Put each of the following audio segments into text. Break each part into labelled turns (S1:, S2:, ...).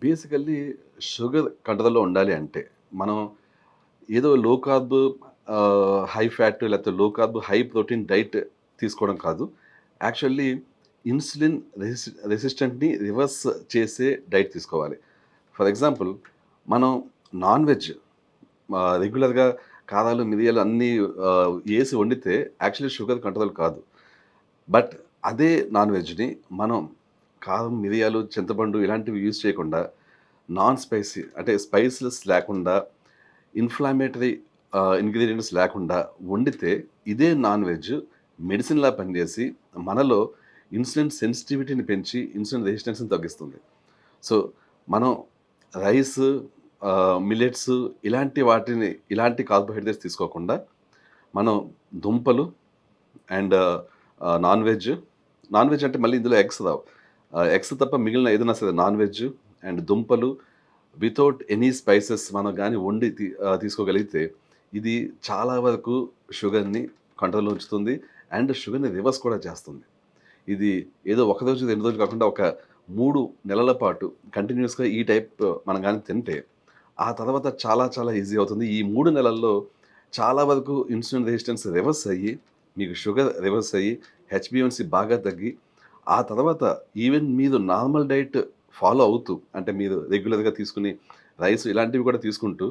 S1: Basically sugar కంట్రోల్‌లో ఉండాలి అంటే, మనం ఏదో లో కార్బ్ హై ఫ్యాట్ లేకపోతే లో కార్బ్, హై ప్రోటీన్ డైట్ తీసుకోవడం కాదు. యాక్చువల్లీ ఇన్సులిన్ రెసిస్టెంట్‌ని రివర్స్ చేసే డైట్ తీసుకోవాలి. ఫర్ ఎగ్జాంపుల్ మనం నాన్ వెజ్ రెగ్యులర్‌గా కారాలు, మిరియాలు అన్నీ ఏసి వండితే యాక్చువల్లీ షుగర్ కంట్రోల్ కాదు. బట్ అదే నాన్ వెజ్‌ని మనం కారం, మిరియాలు, చింతపండు ఇలాంటివి యూజ్ చేయకుండా నాన్ స్పైసీ అంటే స్పైసెస్ లేకుండా ఇన్‌ఫ్లమేటరీ ఇంగ్రీడియెంట్స్ లేకుండా వండితే ఇదే నాన్ వెజ్ మెడిసిన్‌లా పనిచేసి మనలో ఇన్సులిన్ సెన్సిటివిటీని పెంచి ఇన్సులిన్ రెసిస్టెన్స్‌ని తగ్గిస్తుంది. సో, మనం రైస్, మిల్లెట్స్ ఇలాంటి కార్బోహైడ్రేట్స్ తీసుకోకుండా మనం దుంపలు and non veg, non veg అంటే మళ్ళీ ఇందులో ఎగ్స్ రావు. ఎగ్స్ తప్ప మిగిలిన ఏదైనా సరే నాన్ వెజ్ అండ్ దుంపలు వితౌట్ ఎనీ స్పైసెస్ మనం గాని వండి తీసుకోగలిగితే ఇది చాలా వరకు షుగర్‌ని కంట్రోల్‌లో ఉంచుతుంది. అండ్ షుగర్‌ని రివర్స్ కూడా చేస్తుంది. ఇది ఏదో ఒక రోజు, 2 రోజులు కాకుండా ఒక 3 నెలల పాటు కంటిన్యూయస్‌గా ఈ టైప్ మనం గాని తింటే, ఆ తర్వాత చాలా చాలా ఈజీ అవుతుంది. ఈ 3 నెలల్లో చాలా వరకు ఇన్సులిన్ రెసిస్టెన్స్ రివర్స్ అయ్యి, మీకు షుగర్ రివర్స్ అయ్యి, హెచ్‌బీఎవన్సీ బాగా తగ్గి, ఆ తర్వాత ఈవెన్ మీరు నార్మల్ డైట్ ఫాలో అవుతూ, అంటే మీరు రెగ్యులర్‌గా తీసుకునే రైస్ ఇలాంటివి కూడా తీసుకుంటూ,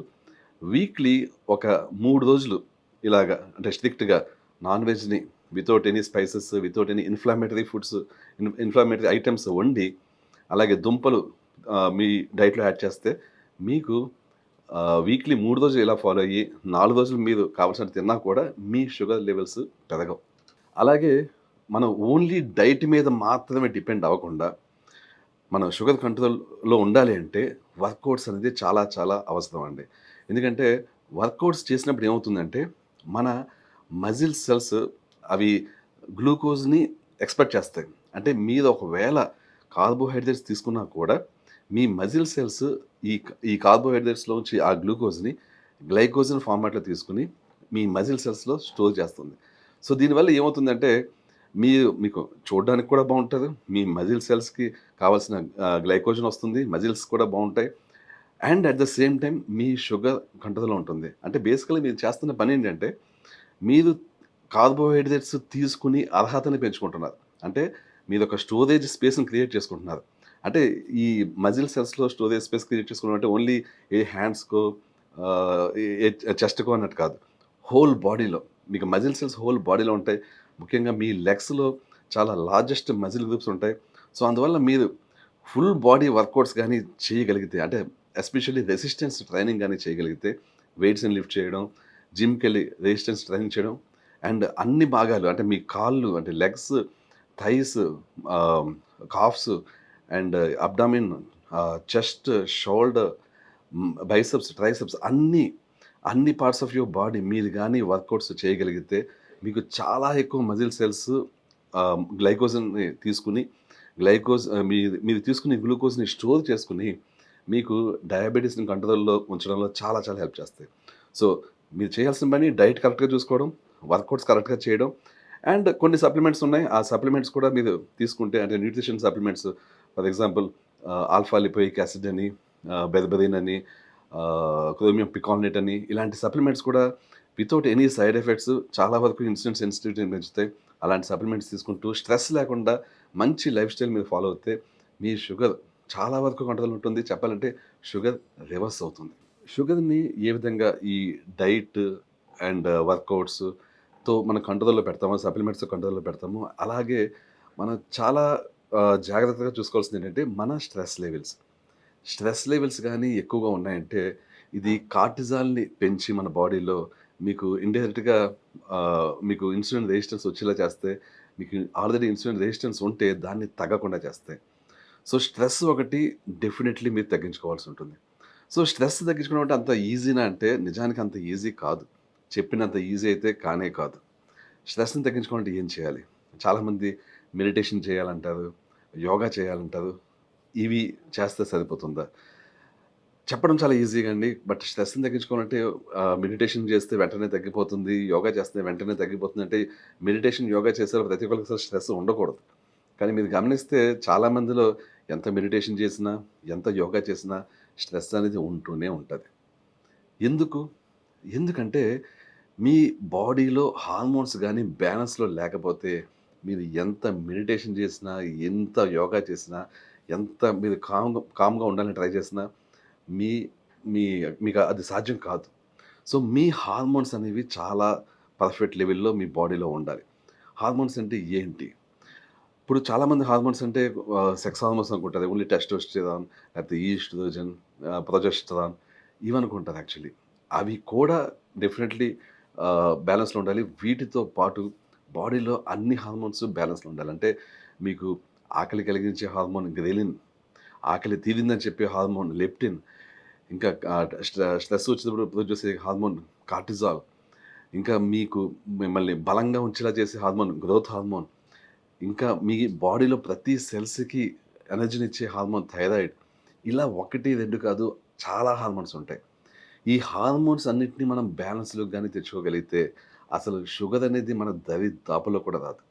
S1: వీక్లీ ఒక 3 రోజులు ఇలాగా అంటే స్ట్రిక్ట్‌గా నాన్ వెజ్‌ని without any spices, without any inflammatory foods, inflammatory items వండి, అలాగే దుంపలు మీ డైట్‌లో యాడ్ చేస్తే మీకు వీక్లీ 3 రోజులు ఇలా ఫాలో అయ్యి, 4 రోజులు మీరు కావాల్సినట్టు తిన్నా కూడా మీ షుగర్ లెవెల్స్ పెరగవు. అలాగే మనం ఓన్లీ డైట్ మీద మాత్రమే డిపెండ్ అవ్వకుండా, మనం షుగర్ కంట్రోల్‌లో ఉండాలి అంటే వర్కౌట్స్ అనేది చాలా చాలా అవసరం అండి. ఎందుకంటే వర్కౌట్స్ చేసినప్పుడు ఏమవుతుందంటే, మన మజిల్ సెల్స్ అవి గ్లూకోజ్‌ని ఎక్స్‌పెక్ట్ చేస్తాయి. అంటే మీరు ఒకవేళ కార్బోహైడ్రేట్స్ తీసుకున్నా కూడా మీ మజిల్ సెల్స్ ఈ కార్బోహైడ్రేట్స్‌లోంచి ఆ గ్లూకోజ్‌ని గ్లైకోజన్ ఫార్మాట్‌లో తీసుకొని మీ మజిల్ సెల్స్‌లో స్టోర్ చేస్తుంది. సో, దీనివల్ల ఏమవుతుందంటే మీకు చూడడానికి కూడా బావుంటది. మీ మజిల్ సెల్స్‌కి కావాల్సిన గ్లైకోజన్ వస్తుంది. మజిల్స్ కూడా బావుంటాయి. And at the same time me sugar కంట్రోల్‌లో ఉంటుంది. అంటే బేసికల్లీ మీరు చేస్తున్న పనేంటంటే, మీరు కార్బోహైడ్రేట్స్ తీసుకుని అర్హతని పెంచుకుంటున్నారు. అంటే మీరొక స్టోరేజ్ స్పేస్‌ని క్రియేట్ చేసుకుంటున్నారు. అంటే ఈ మజిల్ సెల్స్‌లో స్టోరేజ్ స్పేస్ క్రియేట్ చేసుకోవడం అంటే ఓన్లీ హ్యాండ్స్‌కో ఏ చెస్ట్‌కో అన్నట్టు కాదు. హోల్ బాడీలో మీకు మజిల్ సెల్స్ హోల్ బాడీలో ఉంటాయి. ముఖ్యంగా మీ లెగ్స్‌లో చాలా లార్జెస్ట్ మజిల్ గ్రూప్స్ ఉంటాయి. సో, అందువల్ల మీరు ఫుల్ బాడీ వర్కౌట్స్ గాని చేయగలిగితే, అంటే ఎస్పెషల్లీ రెసిస్టెన్స్ ట్రైనింగ్ గాని చేయగలిగితే, వెయిట్స్‌ని లిఫ్ట్ చేయడం, జిమ్‌కెళ్ళి రెసిస్టెన్స్ ట్రైనింగ్ చేయడం అండ్ అన్ని భాగాలు అంటే మీ కాళ్ళు అంటే లెగ్స్, థైస్, ఆహ్, calves and abdomen, chest, shoulder, biceps, triceps అన్ని పార్ట్స్ ఆఫ్ యువర్ బాడీ మీరు గాని వర్కౌట్స్ చేయగలిగితే, మీకు చాలా ఎక్కువ మజిల్ సెల్స్ గ్లైకోజన్‌ని తీసుకొని, మీరు తీసుకునే గ్లూకోజ్‌ని స్టోర్ చేసుకొని, మీకు డయాబెటిస్‌ని కంట్రోల్‌లో ఉంచడంలో చాలా చాలా హెల్ప్ చేస్తాయి. సో, మీరు చేయాల్సిన పని డైట్ కరెక్ట్‌గా చూసుకోవడం, వర్కౌట్స్ కరెక్ట్‌గా చేయడం అండ్ కొన్ని సప్లిమెంట్స్ ఉన్నాయి. ఆ సప్లిమెంట్స్ కూడా మీరు తీసుకుంటే అంటే nutrition supplements for example alpha lipoic acid అని, బెర్బెరిన్ అని, క్రోమియం పికాల్నేట్ అని ఇలాంటి సప్లిమెంట్స్ కూడా వితౌట్ ఎనీ సైడ్ ఎఫెక్ట్స్ చాలా వరకు ఇన్సులిన్ సెన్సిటివిటీని పెంచుతాయి. అలాంటి సప్లిమెంట్స్ తీసుకుంటూ స్ట్రెస్ లేకుండా మంచి లైఫ్ స్టైల్ మీరు ఫాలో అవుతే మీ షుగర్ చాలా వరకు కంట్రోల్ ఉంటుంది. చెప్పాలంటే షుగర్ రివర్స్ అవుతుంది. షుగర్‌ని ఏ విధంగా ఈ డైట్ అండ్ వర్కౌట్స్‌తో మనం కంట్రోల్‌లో పెడతామో, సప్లిమెంట్స్ కంట్రోల్‌లో పెడతామో, అలాగే మనం చాలా జాగ్రత్తగా చూసుకోవాల్సిందేంటంటే మన స్ట్రెస్ లెవెల్స్. స్ట్రెస్ లెవెల్స్ గానీ ఎక్కువగా ఉన్నాయంటే, ఇది కార్టిజాల్‌ని పెంచి మన బాడీలో మీకు ఇండైరెక్ట్‌గా మీకు ఇన్సులిన్ రెసిస్టెన్స్ వచ్చేలా చేస్తే, మీకు ఆల్రెడీ ఇన్సులిన్ రెసిస్టెన్స్ ఉంటే దాన్ని తగ్గకుండా చేస్తాయి. సో, స్ట్రెస్ ఒకటి డెఫినెట్‌లీ మీరు తగ్గించుకోవాల్సుంటుంది. సో, స్ట్రెస్ తగ్గించుకోవడం అంటే అంత ఈజీనా అంటే నిజానికి అంత ఈజీ కాదు. చెప్పినంత ఈజీ అయితే కానే కాదు. స్ట్రెస్‌ని తగ్గించుకోవాలంటే ఏం చేయాలి? చాలామంది మెడిటేషన్ చేయాలంటారు, యోగా చేయాలంటారు. ఇవి చేస్తే సరిపోతుందా? చెప్పడం చాలా ఈజీగా అండి. బట్ స్ట్రెస్‌ని తగ్గించుకోవాలంటే మెడిటేషన్ చేస్తే వెంటనే తగ్గిపోతుంది. యోగా చేస్తే వెంటనే తగ్గిపోతుందంటే మెడిటేషన్, యోగా చేసే ప్రతి ఒక్కళ్ళకి అసలు స్ట్రెస్ ఉండకూడదు. కానీ మీరు గమనిస్తే చాలా మందిలో ఎంత మెడిటేషన్ చేసినా, ఎంత యోగా చేసినా స్ట్రెస్ అనేది ఉంటూనే ఉంటది. ఎందుకు? ఎందుకంటే మీ బాడీలో హార్మోన్స్ గాని బ్యాలెన్స్‌లో లేకపోతే మీరు ఎంత మెడిటేషన్ చేసినా, ఎంత యోగా చేసినా, ఎంత మీరు కామ్‌గా ఉండాలని ట్రై చేసినా మీ మీ మీకు అది సాధ్యం కాదు. సో, మీ హార్మోన్స్ అనేవి చాలా పర్ఫెక్ట్ లెవెల్‌లో మీ బాడీలో ఉండాలి. హార్మోన్స్ అంటే ఏంటి? ఇప్పుడు చాలామంది హార్మోన్స్ అంటే సెక్స్ హార్మోన్స్ అనుకుంటారు. ఓన్లీ టెస్టోస్టెరాన్ లేకపోతే ఈస్ట్రోజన్, ప్రొజెస్టెరాన్ ఇవనుకుంటారు యాక్చువల్లీ. అవి కూడా డెఫినెట్‌లీ బ్యాలెన్స్‌లో ఉండాలి. వీటితో పాటు బాడీలో అన్ని హార్మోన్స్ బ్యాలెన్స్‌లో ఉండాలి. అంటే మీకు ఆకలి కలిగించే హార్మోన్ గ్రెలిన్, ఆకలి తీరిందని చెప్పే హార్మోన్ లెప్టిన్, ఇంకా స్ట్రెస్ వచ్చినప్పుడు ప్రొడ్యూస్ చేసే హార్మోన్ కార్టిజాల్, ఇంకా మీకు మిమ్మల్ని బలంగా ఉంచేలా చేసే హార్మోన్ గ్రోత్ హార్మోన్, ఇంకా మీ బాడీలో ప్రతి సెల్స్‌కి ఎనర్జీనిచ్చే హార్మోన్ థైరాయిడ్. ఇలా 1, 2 కాదు చాలా హార్మోన్స్ ఉంటాయి. ఈ హార్మోన్స్ అన్నిటిని మనం బ్యాలెన్స్‌లోకి గాని తెచ్చుకోగలిగితే అసలు షుగర్ అనేది మన దరిదాపుల్లో కూడా రాదు.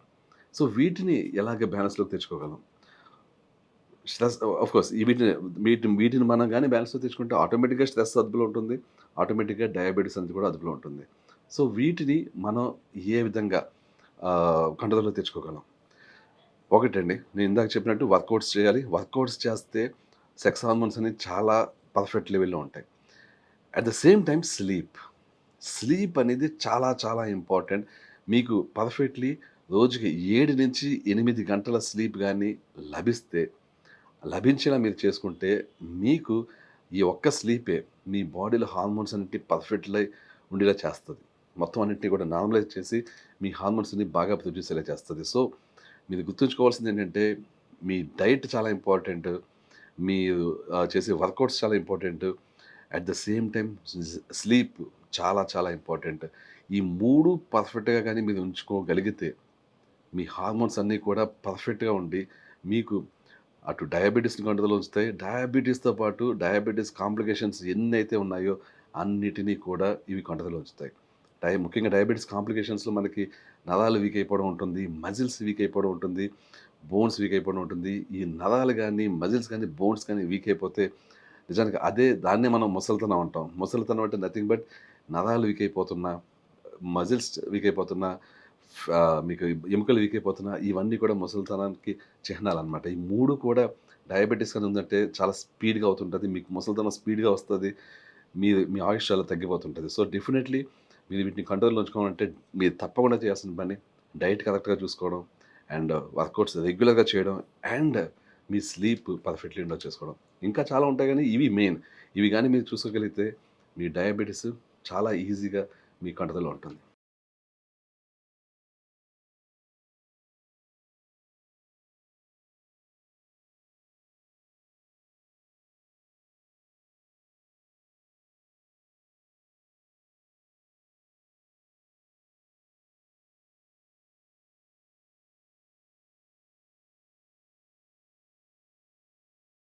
S1: సో, వీటిని ఎలాగ బ్యాలెన్స్‌లోకి తెచ్చుకోగలం? స్ట్రెస్ ఆఫ్‌కోర్స్ వీటిని మనం గాని బ్యాలెన్స్‌లో తెచ్చుకుంటే ఆటోమేటిక్‌గా స్ట్రెస్ అదుపులో ఉంటుంది. ఆటోమేటిక్‌గా డయాబెటిస్ అనేది కూడా అదుపులో ఉంటుంది. సో, వీటిని మనం ఏ విధంగా కంట్రోల్‌లో తెచ్చుకోగలం? ఒకటండి. నేను ఇందాక చెప్పినట్టు వర్కౌట్స్ చేయాలి. వర్కౌట్స్ చేస్తే సెక్స్ హార్మోన్స్ అనేవి చాలా పర్ఫెక్ట్ లెవెల్‌లో ఉంటాయి. At the same time sleep. Sleep అనేది చాలా చాలా ఇంపార్టెంట్. మీకు పర్ఫెక్ట్‌లీ రోజుకి 7-8 గంటల స్లీప్ గాని లభిస్తే, లభించేలా మీరు చేసుకుంటే, మీకు ఈ ఒక్క స్లీపే మీ బాడీలో హార్మోన్స్ అన్నిటిని పర్ఫెక్ట్‌లై ఉండేలా చేస్తది. మొత్తం అన్నిటిని కూడా నార్మలైజ్ చేసి, మీ హార్మోన్స్‌ని బాగా ప్రొడ్యూస్ అయ్యేలా చేస్తది. సో, మీరు గుర్తుంచుకోవాల్సిందేంటంటే, మీ డైట్ చాలా ఇంపార్టెంట్. మీరు చేసే వర్కౌట్స్ చాలా important. At the same time sleep చాలా చాలా ఇంపార్టెంట్. ఈ 3 పర్ఫెక్ట్‌గా గాని మీరు ఉంచుకోగలిగితే, మీ హార్మోన్స్ అన్నీ కూడా పర్ఫెక్ట్‌గా ఉండి, మీకు అటు డయాబెటిస్‌ని కంట్రోల్‌లో ఉంచుతాయి. డయాబెటిస్‌తో పాటు డయాబెటిస్ కాంప్లికేషన్స్ ఎన్నైతే ఉన్నాయో, అన్నిటిని కూడా ఇవి కంట్రోల్‌లో ఉంచుతాయి. ముఖ్యంగా డయాబెటిస్ కాంప్లికేషన్స్‌లో మనకి నరాలు వీక్ అయిపోవడం ఉంటుంది. మజిల్స్ వీక్ అయిపోవడం ఉంటుంది. బోన్స్ వీక్ అయిపోవడం ఉంటుంది. ఈ నరాలు గాని, మజిల్స్ గాని, బోన్స్ గాని వీక్ అయిపోతే నిజానికి దాన్నే మనం ముసలితనం అంటాం. ముసలితనం అంటే నథింగ్ బట్ నరాలు వీక్ అయిపోతున్నా, మజిల్స్ వీక్ అయిపోతున్నా, మీకు ఎముకలు వీక్ అయిపోతున్నా, ఇవన్నీ కూడా ముసలితనానికి చిహ్నాలనమాట. ఈ 3 కూడా డయాబెటిస్ అని ఉందంటే చాలా స్పీడ్‌గా అవుతుంటది. మీకు ముసలితనం స్పీడ్‌గా వస్తది. మీ ఆయుష్ చాలా తగ్గిపోతుంటది. సో, డెఫినైట్‌లీ మీరు వీటిని కంట్రోల్‌లో ఉంచుకోవాలంటే మీరు తప్పకుండా చేయాల్సిన పని డైట్ కరెక్ట్‌గా చూసుకోవడం అండ్ వర్కౌట్స్ రెగ్యులర్‌గా చేయడం అండ్ మీ స్లీప్ పర్ఫెక్ట్‌లీ ఉండేలా చేసుకోవడం. ఇంకా చాలా ఉంటాయి గానీ ఇవి మెయిన్. ఇవి గాని మీరు చూసుకోగలిగితే మీ డయాబెటిస్ చాలా ఈజీగా మీ కంట్రోల్‌లో ఉంటుంది.